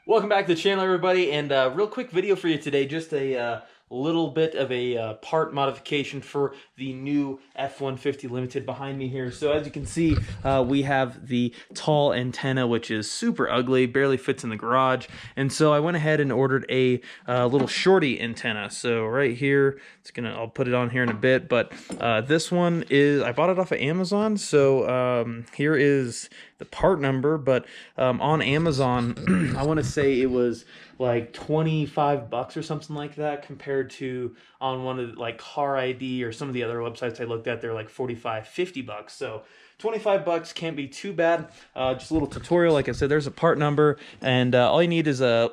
Welcome back to the channel, everybody, and real quick video for you today. Just a little bit of a part modification for the new F150 Limited behind me here. So as you can see, we have the tall antenna, which is super ugly, barely fits in the garage. And so I went ahead and ordered a little shorty antenna. So right here, I'll put it on here in a bit, but this one is, I bought it off of Amazon. So here is the part number, but on Amazon, I want to say it was like 25 bucks or something like that, compared to on one of the, like Car ID or some of the other websites I looked at, they're like 45, 50 bucks. So 25 bucks can't be too bad. Just a little tutorial. Like I said, there's a part number, and all you need is a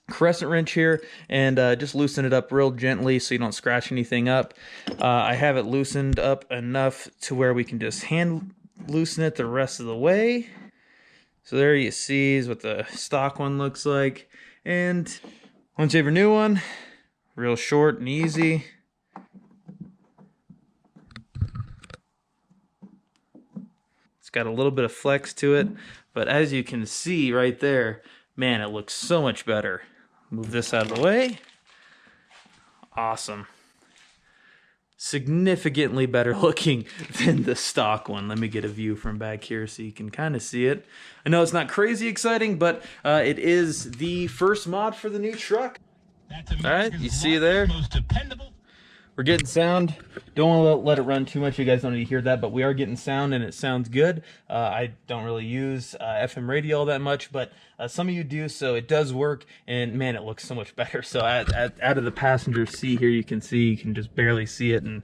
crescent wrench here, and just loosen it up real gently so you don't scratch anything up. I have it loosened up enough to where we can just hand loosen it the rest of the way. So there you see is what the stock one looks like. And once you have your new one, real short and easy. It's got a little bit of flex to it, but as you can see right there, man, it looks so much better. Move this out of the way. Awesome. Significantly better looking than the stock one. Let me get a view from back here so you can kind of see it. I know it's not crazy exciting, but it is the first mod for the new truck. All right, you see there? We're getting sound. Don't want to let it run too much. You guys don't need to hear that, but we are getting sound, and it sounds good. I don't really use FM radio all that much, but some of you do, so it does work, and man, it looks so much better. So out of the passenger seat here, you can just barely see it, and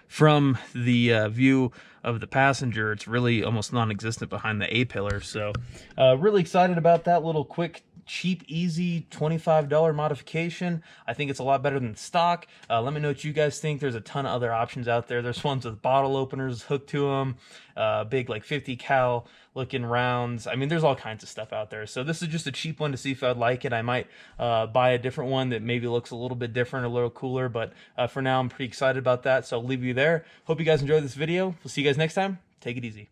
from the view of the passenger, it's really almost non-existent behind the A-pillar. So really excited about that little quick, cheap, easy $25 modification. I think it's a lot better than stock. Let me know what you guys think. There's a ton of other options out there. There's ones with bottle openers hooked to them, big like 50 cal looking rounds. I mean, there's all kinds of stuff out there. So this is just a cheap one to see if I'd like it. I might buy a different one that maybe looks a little bit different, a little cooler, but for now I'm pretty excited about that. So I'll leave you there. Hope you guys enjoyed this video. We'll see you guys next time. Take it easy.